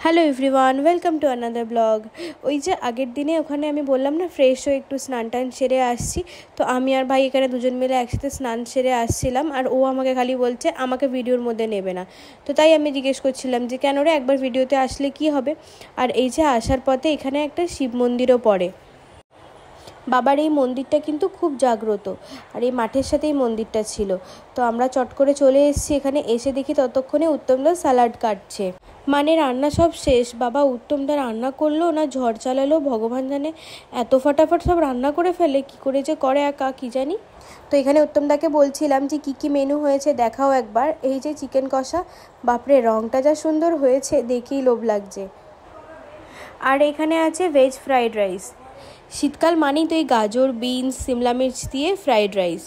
Hello everyone, welcome to another blog. ওই যে আগের দিনে ওখানে আমি বললাম না ফ্রেশ হয়ে একটু স্নান টান সেরে আসছি, তো আমি আর ভাই এখানে দুজন মিলে একসাথে স্নান সেরে আসছিলাম। আর ও আমাকে খালি বলছে আমাকে ভিডিওর মধ্যে নেবে না, তো তাই আমি জিজ্ঞেস করছিলাম যে কেন রে, একবার ভিডিওতে আসলে কি হবে। আর এই যে আসার পথে এখানে একটা শিব মন্দিরও পড়ে। বাবার এই মন্দিরটা কিন্তু খুব জাগ্রত, আর এই মাঠের সাথেই মন্দিরটা ছিল। তো আমরা চট করে চলে এসেছি এখানে। এসে দেখি ততক্ষণে উত্তমদা স্যালাড কাটছে, মানে রান্না সব শেষ। বাবা উত্তমদা রান্না করলো না ঝড় চালালো ভগবান জানে, এত ফটাফট সব রান্না করে ফেলে, কি করে যে করে একা কি জানি। তো এখানে উত্তমদাকে বলছিলাম যে কী কী মেনু হয়েছে দেখাও একবার। এই যে চিকেন কষা, বাপরে রঙটা যা সুন্দর হয়েছে দেখেই লোভ লাগছে। আর এখানে আছে ভেজ ফ্রাইড রাইস। শীতকাল মানেই তো এই গাজর, বিনস, সিমলা মির্চ দিয়ে ফ্রাইড রাইস।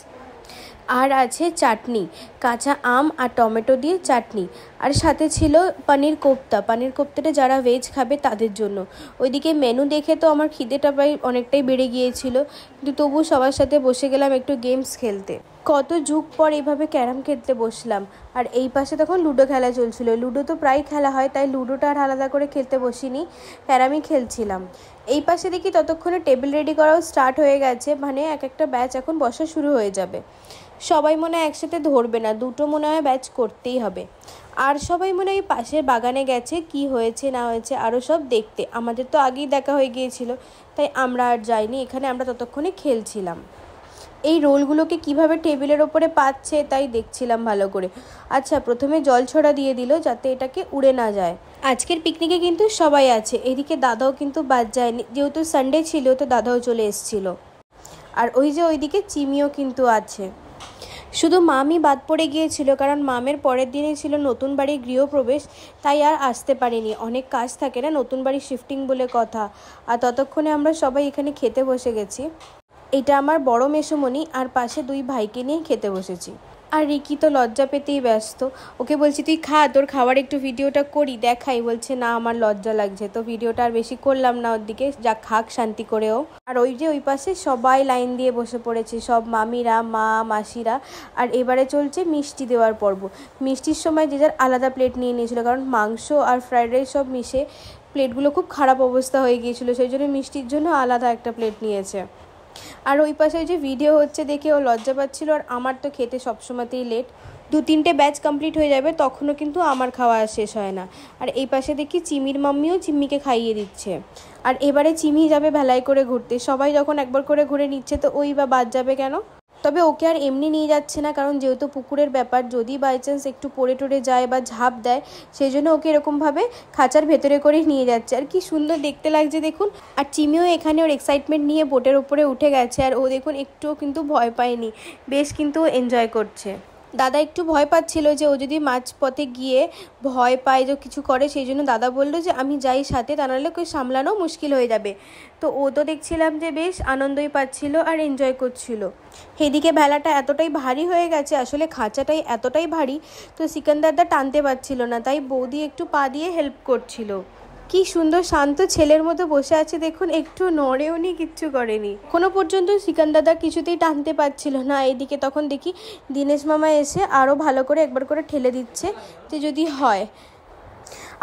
আর আছে চাটনি, কাঁচা আম আর টমেটো দিয়ে চাটনি। আর সাথে ছিল পনির কোপ্তা। পনির কোপ্তাটা যারা ভেজ খাবে তাদের জন্য। ওইদিকে মেনু দেখে তো আমার খিদেটা প্রায় অনেকটাই বেড়ে গিয়েছিল, কিন্তু তবু সবার সাথে বসে গেলাম একটু গেমস খেলতে। কত যুগ পর এইভাবে ক্যারাম খেলতে বসলাম। আর এই পাশে তখন লুডো খেলা চলছিল। লুডো তো প্রায় খেলা হয়, তাই লুডোটা আর আলাদা করে খেলতে বসিনি, ক্যারামই খেলছিলাম। এই পাশে দেখি ততক্ষণে টেবিল রেডি করাও স্টার্ট হয়ে গেছে, মানে এক একটা ব্যাচ এখন বসা শুরু হয়ে যাবে। সবাই মনে হয় একসাথে ধরবে না, দুটো মনে হয় ব্যাচ করতেই হবে। আর সবাই মনে হয় পাশের বাগানে গেছে কি হয়েছে না হয়েছে আরও সব দেখতে। আমাদের তো আগেই দেখা হয়ে গিয়েছিল, তাই আমরা আর যাইনি। এখানে আমরা ততক্ষণে খেলছিলাম। এই রোলগুলোকে কিভাবে টেবিলের ওপরে পাচ্ছে তাই দেখছিলাম ভালো করে। আচ্ছা, প্রথমে জল ছড়া দিয়ে দিল যাতে এটাকে উড়ে না যায়। আজকের পিকনিকে কিন্তু সবাই আছে, এদিকে দাদাও কিন্তু বাদ যায়নি, যেহেতু সানডে ছিল তো দাদাও চলে এসেছিল। আর ওই যে ওইদিকে চিমিও কিন্তু আছে। শুধু মামই বাদ পড়ে গিয়েছিল, কারণ মামের পরের দিনই ছিল নতুন বাড়ির গৃহপ্রবেশ, তাই আর আসতে পারিনি। অনেক কাজ থাকে না, নতুন বাড়ি শিফটিং বলে কথা। আর ততক্ষণে আমরা সবাই এখানে খেতে বসে গেছি। এটা আমার বড় মেসোমণি, আর পাশে দুই ভাইকে নিয়ে খেতে বসেছি। আর রিকি তো লজ্জা পেতেই ব্যস্ত। ওকে বলছি তুই খা, তোর খাওয়ার একটু ভিডিওটা করি দেখাই, বলছে না আমার লজ্জা লাগছে। তো ভিডিওটা আর বেশি করলাম না ওর দিকে, যা খাক শান্তি করেও। আর ওই যে ওই পাশে সবাই লাইন দিয়ে বসে পড়েছে, সব মামিরা, মা, মাসিরা। আর এবারে চলছে মিষ্টি দেওয়ার পর্ব। মিষ্টির সময় যে যার আলাদা প্লেট নিয়ে নিয়েছিল, কারণ মাংস আর ফ্রাইড রাইস সব মিশে প্লেটগুলো খুব খারাপ অবস্থা হয়ে গিয়েছিলো, সেই জন্য মিষ্টির জন্য আলাদা একটা প্লেট নিয়েছে। আর ওই পাশে যে ভিডিও হচ্ছে দেখে ও লজ্জা পাচ্ছিল। আর আমার তো খেতে সবসময়তেই লেট, 2-3টে ব্যাচ কমপ্লিট হয়ে যাবে তখনও কিন্তু আমার খাওয়া শেষ হয় না। আর এই পাশে দেখি চিমির মাম্মিও চিম্মিকে খাইয়ে দিচ্ছে। আর এবারে চিমি যাবে ভেলাই করে ঘুরতে। সবাই যখন একবার করে ঘুরে নিচ্ছে তো ওই বা বাদ যাবে কেন। তবে ওকে আর এমনি নিয়ে যাচ্ছে না, কারণ যেহেতু পুকুরের ব্যাপার, যদি বাই চান্স একটু পড়ে টরে যায় বা ঝাঁপ দেয়, সেই জন্য ওকে এরকমভাবে খাঁচার ভেতরে করেই নিয়ে যাচ্ছে। আর কি সুন্দর দেখতে লাগছে দেখুন। আর চিমিও এখানে ওর এক্সাইটমেন্ট নিয়ে বোটের ওপরে উঠে গেছে। আর ও দেখুন একটুও কিন্তু ভয় পায়নি, বেশ কিন্তু এনজয় করছে। দাদা একটু ভয় পাচ্ছিল যে ও যদি মাঝপথে গিয়ে ভয় পায় যে কিছু করে, সেই জন্য দাদা বললো যে আমি যাই সাথে, তা নাহলে ওকে সামলানো মুশকিল হয়ে যাবে। তো ও তো দেখছিলাম যে বেশ আনন্দই পাচ্ছিল আর এনজয় করছিল। এদিকে ভেলাটা এতটাই ভারী হয়ে গেছে, আসলে খাঁচাটাই এতটাই ভারী, তো সিকান্দারদা টানতে পারছিল না, তাই বৌদি একটু পা দিয়ে হেল্প করছিল। কি সুন্দর শান্ত ছেলের মতো বসে আছে দেখুন, একটু নড়েও নি, কিচ্ছু করেনি। কোনো পর্যন্ত সিকান্দারদা কিছুতেই টানতে পারছিল না। এইদিকে তখন দেখি দীনেশ মামা এসে আরও ভালো করে একবার করে ঠেলে দিচ্ছে যে যদি হয়।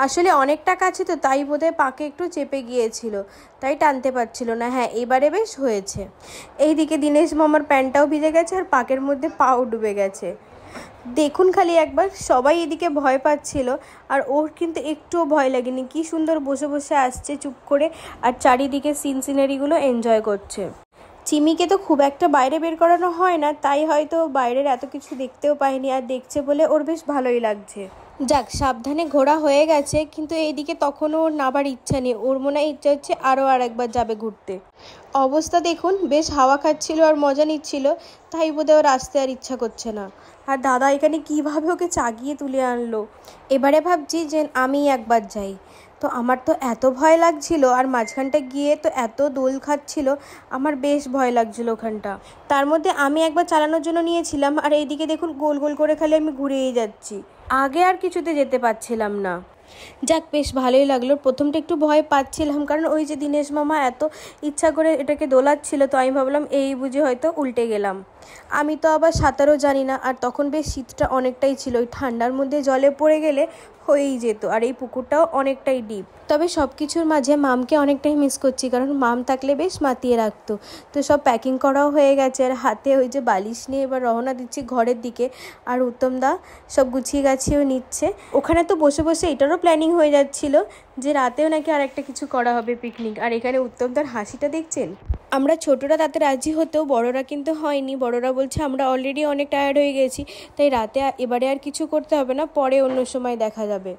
আসলে অনেকটা কাছে তো, তাই বোধহয় পাকে একটু চেপে গিয়েছিল, তাই টানতে পারছিল না। হ্যাঁ, এবারে বেশ হয়েছে। এইদিকে দীনেশ মামার প্যান্টটাও ভিজে গেছে আর পাকের মধ্যে পাও ডুবে গেছে। দেখুন খালি একবার, সবাই এদিকে ভয় পাচ্ছিল আর ওর কিন্তু একটুও ভয় লাগেনি। কি সুন্দর বসে বসে আসছে চুপ করে, আর চারিদিকে সিনারিগুলো এনজয় করছে। চিমিকে তো খুব একটা বাইরে বের করানো হয় না, তাই হয়তো বাইরের এত কিছু দেখতেও পায়নি, আর দেখছে বলে ওর বেশ ভালোই লাগছে। যাক, সাবধানে ঘোরা হয়ে গেছে, কিন্তু এইদিকে তখনও ওর নাবার ইচ্ছা নেই। ওর মনে হয় ইচ্ছা হচ্ছে আরও একবার যাবে ঘুরতে। অবস্থা দেখুন, বেশ হাওয়া খাচ্ছিল আর মজা নিচ্ছিল, তাই বোধহয় ওর আসতে আর ইচ্ছা করছে না। আর দাদা এখানে কিভাবে ওকে চাগিয়ে তুলে আনলো। এবারে ভাবছি যে আমি একবার যাই। তো আমার তো এত ভয় লাগছিল, আর মাঝখানটা গিয়ে তো এত দোল খাচ্ছিল, আমার বেশ ভয় লাগছিল ওখানটা। তার মধ্যে আমি একবার চালানোর জন্য নিয়েছিলাম, আর এইদিকে দেখুন গোল গোল করে খালি আমি ঘুরেই যাচ্ছি, আগে আর কিছুতে যেতে পারছিলাম না। যাক, বেশ ভালোই লাগলো। প্রথমটা একটু ভয় পাচ্ছিলাম, কারণ ওই যে দীনেশ মামা এত ইচ্ছা করে এটাকে দোলাচ্ছিল, তো আমি ভাবলাম এই বুঝি হয়তো উল্টে গেলাম। আমি তো আবার সাঁতারও জানি না, আর তখন বেশ শীতটা অনেকটাই ছিল, ওই ঠান্ডার মধ্যে জলে পড়ে গেলে হয়েই যেত। আর এই পুকুরটাও অনেকটাই ডিপ। তবে সব কিছুর মাঝে মামকে অনেকটাই মিস করছি, কারণ মাম থাকলে বেশ মাতিয়ে রাখতো। তো সব প্যাকিং করাও হয়ে গেছে, আর হাতে ওই যে বালিশ নিয়ে এবার রওনা দিচ্ছি ঘরের দিকে। আর উত্তমদা সব গুছিয়ে গাছিয়েও নিচ্ছে। ওখানে তো বসে বসে এটারও প্ল্যানিং হয়ে যাচ্ছিল যে রাতেও নাকি আর একটা কিছু করা হবে, পিকনিক। আর এখানে উত্তমদার হাসিটা দেখছেন। আমরা ছোটরা তাতে রাজি হতেও বড়রা কিন্তু হয়নি। বড়রা বলছে আমরা অলরেডি অনেক টায়ার্ড হয়ে গেছি, তাই রাতে এবারে আর কিছু করতে হবে না, পরে অন্য সময় দেখা যাবে।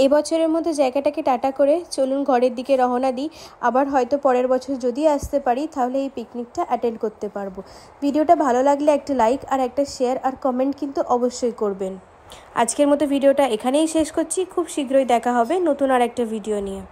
এবছরের মধ্যে জায়গাটাকে টাটা করে চলুন ঘরের দিকে রওনা দিই। আবার হয়তো পরের বছর যদি আসতে পারি তাহলে এই পিকনিকটা অ্যাটেন্ড করতে পারবো। ভিডিওটা ভালো লাগলে একটা লাইক আর একটা শেয়ার আর কমেন্ট কিন্তু অবশ্যই করবেন। আজকের মতো ভিডিওটা এখানেই শেষ করছি। খুব শীঘ্রই দেখা হবে নতুন আর একটা ভিডিও নিয়ে।